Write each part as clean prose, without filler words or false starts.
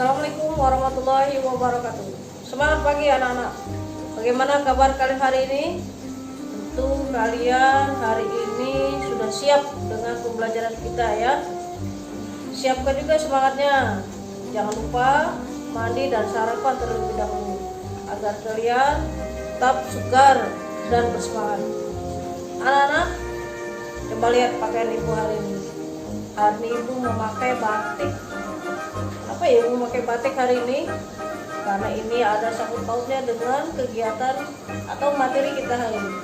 Assalamualaikum warahmatullahi wabarakatuh. Semangat pagi anak-anak. Bagaimana kabar kalian hari ini? Tentu kalian hari ini sudah siap dengan pembelajaran kita ya. Siapkan juga semangatnya. Jangan lupa mandi dan sarapan terlebih dahulu agar kalian tetap segar dan bersemangat. Anak-anak, coba lihat pakaian ibu hari ini. Hari ini ibu memakai batik. Apa ya ibu memakai batik hari ini? Karena ini ada sangkut pautnya dengan kegiatan atau materi kita hari ini.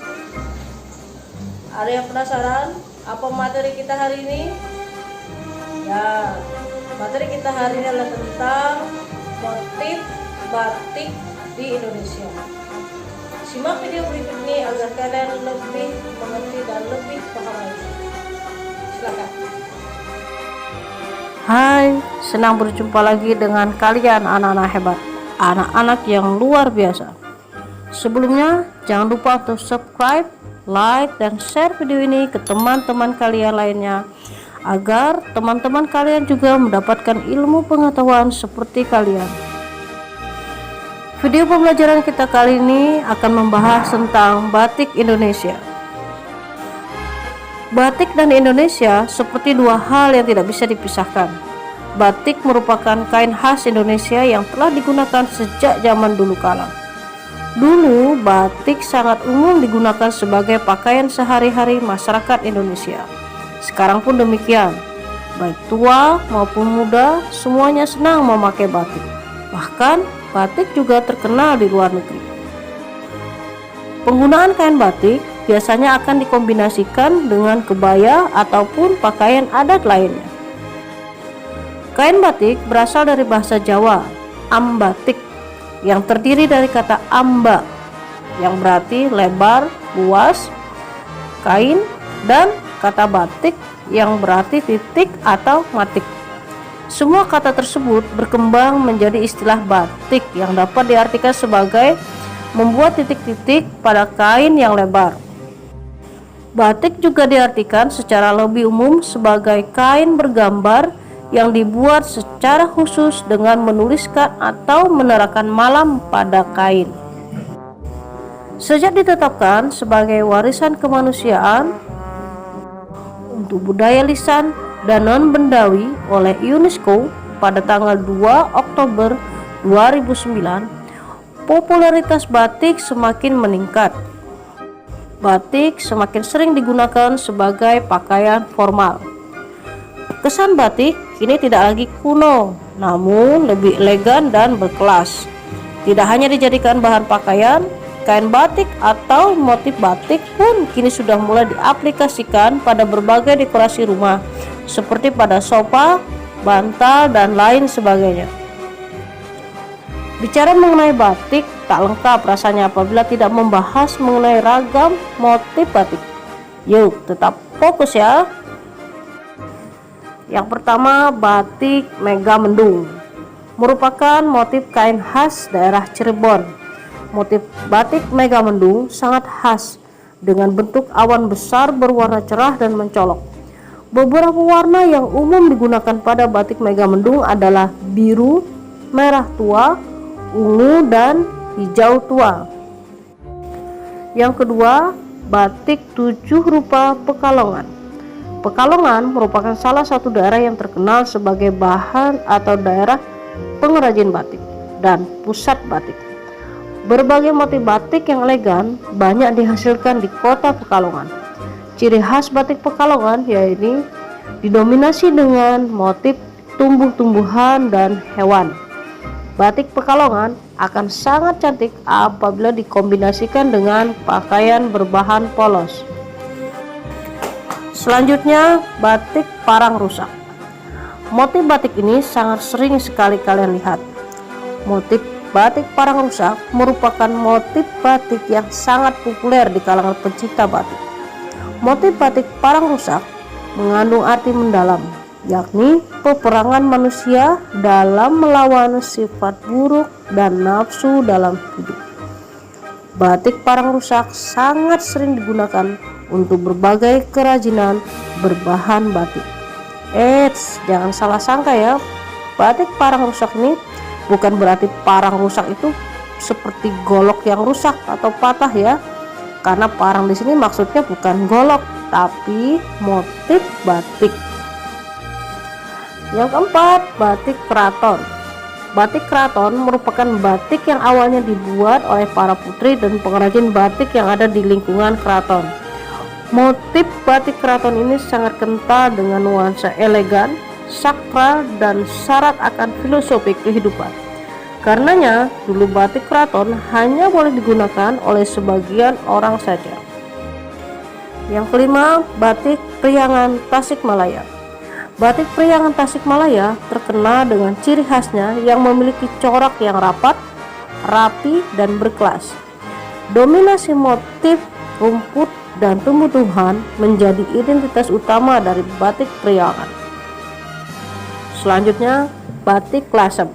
Ada yang penasaran apa materi kita hari ini? Ya, materi kita hari ini adalah tentang motif batik di Indonesia. Simak video berikut ini agar kalian lebih mengerti dan lebih paham lagi. Silakan. Hai, senang berjumpa lagi dengan kalian anak-anak hebat, anak-anak yang luar biasa. Sebelumnya, jangan lupa untuk subscribe, like, dan share video ini ke teman-teman kalian lainnya agar teman-teman kalian juga mendapatkan ilmu pengetahuan seperti kalian. Video pembelajaran kita kali ini akan membahas tentang batik Indonesia. Batik dan Indonesia seperti dua hal yang tidak bisa dipisahkan. Batik merupakan kain khas Indonesia yang telah digunakan sejak zaman dulu kala. Dulu, batik sangat umum digunakan sebagai pakaian sehari-hari masyarakat Indonesia. Sekarang pun demikian. Baik tua maupun muda, semuanya senang memakai batik. Bahkan, batik juga terkenal di luar negeri. Penggunaan kain batik biasanya akan dikombinasikan dengan kebaya ataupun pakaian adat lainnya. Kain batik berasal dari bahasa Jawa, ambatik, yang terdiri dari kata amba, yang berarti lebar, luas, kain, dan kata batik yang berarti titik atau matik. Semua kata tersebut berkembang menjadi istilah batik yang dapat diartikan sebagai membuat titik-titik pada kain yang lebar. Batik juga diartikan secara lebih umum sebagai kain bergambar yang dibuat secara khusus dengan menuliskan atau menerangkan malam pada kain. Sejak ditetapkan sebagai warisan kemanusiaan untuk budaya lisan dan non-bendawi oleh UNESCO pada tanggal 2 Oktober 2009, popularitas batik semakin meningkat. Batik semakin sering digunakan sebagai pakaian formal. Kesan batik kini tidak lagi kuno, namun lebih elegan dan berkelas. Tidak hanya dijadikan bahan pakaian, kain batik atau motif batik pun kini sudah mulai diaplikasikan pada berbagai dekorasi rumah, seperti pada sofa, bantal, dan lain sebagainya. Bicara mengenai batik, tak lengkap rasanya apabila tidak membahas mengenai ragam motif batik. Yuk, tetap fokus ya. Yang pertama, batik Megamendung merupakan motif kain khas daerah Cirebon. Motif batik Megamendung sangat khas dengan bentuk awan besar berwarna cerah dan mencolok. Beberapa warna yang umum digunakan pada batik Megamendung adalah biru, merah tua, ungu, dan hijau tua. Yang kedua, batik 7 rupa Pekalongan. Pekalongan merupakan salah satu daerah yang terkenal sebagai bahan atau daerah pengrajin batik dan pusat batik. Berbagai motif batik yang elegan banyak dihasilkan di kota Pekalongan. Ciri khas batik Pekalongan yaitu didominasi dengan motif tumbuh-tumbuhan dan hewan. Batik Pekalongan akan sangat cantik apabila dikombinasikan dengan pakaian berbahan polos. Selanjutnya, batik Parang Rusak. Motif batik ini sangat sering sekali kalian lihat. Motif batik Parang Rusak merupakan motif batik yang sangat populer di kalangan pencinta batik. Motif batik Parang Rusak mengandung arti mendalam, yakni peperangan manusia dalam melawan sifat buruk dan nafsu dalam hidup. Batik Parang Rusak sangat sering digunakan untuk berbagai kerajinan berbahan batik. Jangan salah sangka ya, batik parang rusak ini bukan berarti parang rusak itu seperti golok yang rusak atau patah ya, karena parang di sini maksudnya bukan golok tapi motif batik. Yang keempat, batik keraton. Batik keraton merupakan batik yang awalnya dibuat oleh para putri dan pengrajin batik yang ada di lingkungan keraton. Motif batik keraton ini sangat kental dengan nuansa elegan, sakral, dan syarat akan filosofi kehidupan. Karenanya, dulu batik keraton hanya boleh digunakan oleh sebagian orang saja. Yang kelima, batik Priangan Tasikmalaya. Batik Priangan Tasikmalaya terkenal dengan ciri khasnya yang memiliki corak yang rapat, rapi, dan berkelas. Dominasi motif rumput dan tumbuh-tumbuhan menjadi identitas utama dari batik Priangan. Selanjutnya, batik Lasem.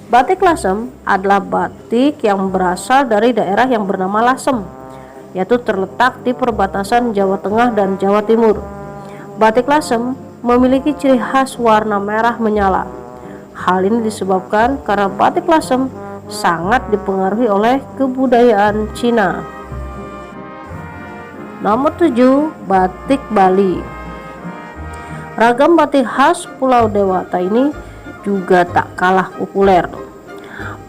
Batik Lasem adalah batik yang berasal dari daerah yang bernama Lasem, yaitu terletak di perbatasan Jawa Tengah dan Jawa Timur. Batik Lasem memiliki ciri khas warna merah menyala. Hal ini disebabkan karena batik Lasem sangat dipengaruhi oleh kebudayaan Cina. Nomor 7, batik Bali. Ragam batik khas Pulau Dewata ini juga tak kalah populer.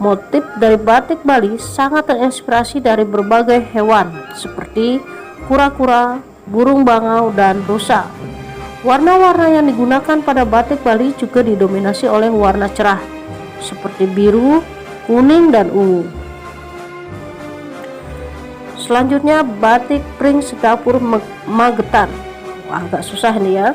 Motif dari batik Bali sangat terinspirasi dari berbagai hewan seperti kura-kura, burung bangau, dan rusa. Warna-warna yang digunakan pada batik Bali juga didominasi oleh warna cerah seperti biru, kuning, dan ungu. Selanjutnya, batik Pring Sedapur Magetan. Agak susah nih ya.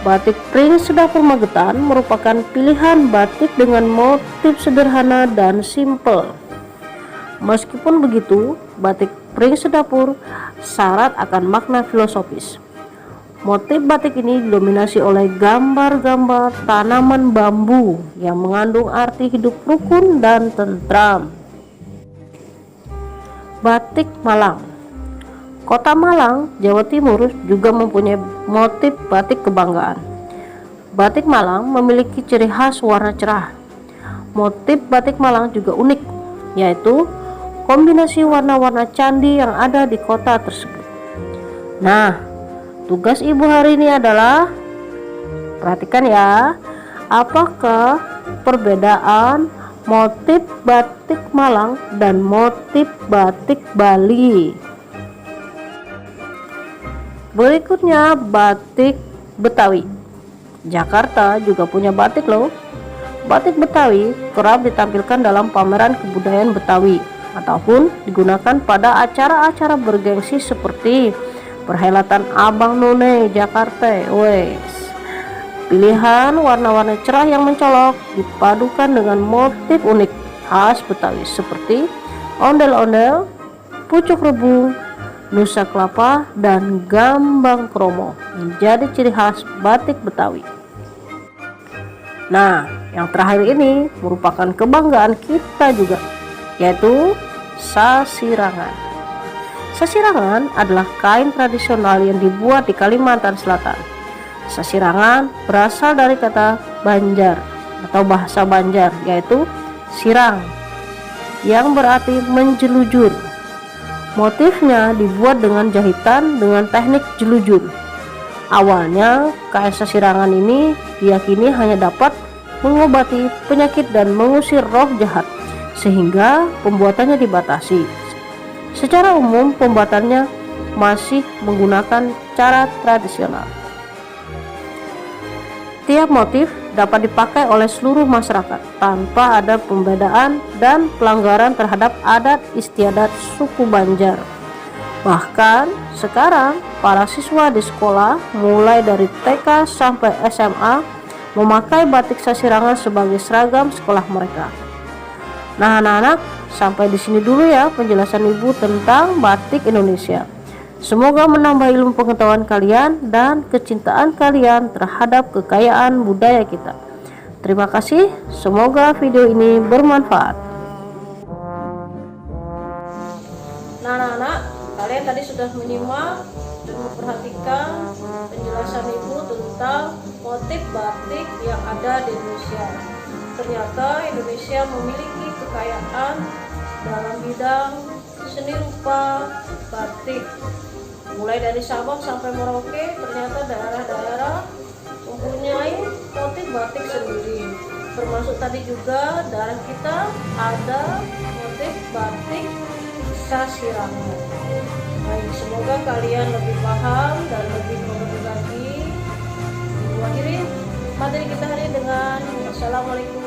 Batik Pring Sedapur Magetan merupakan pilihan batik dengan motif sederhana dan simpel. Meskipun begitu, batik Pring Sedapur syarat akan makna filosofis. Motif batik ini didominasi oleh gambar-gambar tanaman bambu yang mengandung arti hidup rukun dan tentram. Batik Malang. Kota Malang, Jawa Timur juga mempunyai motif batik kebanggaan. Batik Malang memiliki ciri khas warna cerah. Motif batik Malang juga unik, yaitu kombinasi warna-warna candi yang ada di kota tersebut. Nah, tugas ibu hari ini adalah perhatikan ya, apakah perbedaan motif batik Malang dan motif batik Bali? Berikutnya, batik Betawi. Jakarta juga punya batik loh. Batik Betawi kerap ditampilkan dalam pameran kebudayaan Betawi ataupun digunakan pada acara-acara bergengsi seperti perhelatan Abang None Jakarta. Pilihan warna-warna cerah yang mencolok dipadukan dengan motif unik khas Betawi seperti ondel-ondel, pucuk rebung, nusa kelapa, dan gambang kromo menjadi ciri khas batik Betawi. Nah, yang terakhir ini merupakan kebanggaan kita juga, yaitu sasirangan. Sasirangan adalah kain tradisional yang dibuat di Kalimantan Selatan. Sasirangan berasal dari kata Banjar atau bahasa Banjar, yaitu sirang, yang berarti menjelujur. Motifnya dibuat dengan jahitan dengan teknik jelujur. Awalnya, kain sasirangan ini diyakini hanya dapat mengobati penyakit dan mengusir roh jahat, sehingga pembuatannya dibatasi. Secara umum, pembuatannya masih menggunakan cara tradisional. Tiap motif dapat dipakai oleh seluruh masyarakat tanpa ada pembedaan dan pelanggaran terhadap adat istiadat suku Banjar. Bahkan sekarang para siswa di sekolah mulai dari TK sampai SMA memakai batik sasirangan sebagai seragam sekolah mereka. Nah, anak-anak, sampai di sini dulu ya penjelasan Ibu tentang batik Indonesia. Semoga menambah ilmu pengetahuan kalian dan kecintaan kalian terhadap kekayaan budaya kita. Terima kasih, semoga video ini bermanfaat. Nah, anak-anak, kalian tadi sudah menyimak dan memperhatikan penjelasan Ibu tentang motif batik yang ada di Indonesia. Ternyata Indonesia memiliki kekayaan dalam bidang seni rupa batik. Mulai dari Sabang sampai Merauke, ternyata daerah-daerah mempunyai motif batik sendiri. Termasuk tadi juga daerah kita ada motif batik Kasirangan. Baik, semoga kalian lebih paham dan lebih mengerti lagi. Akhiri materi kita hari ini dengan Assalamualaikum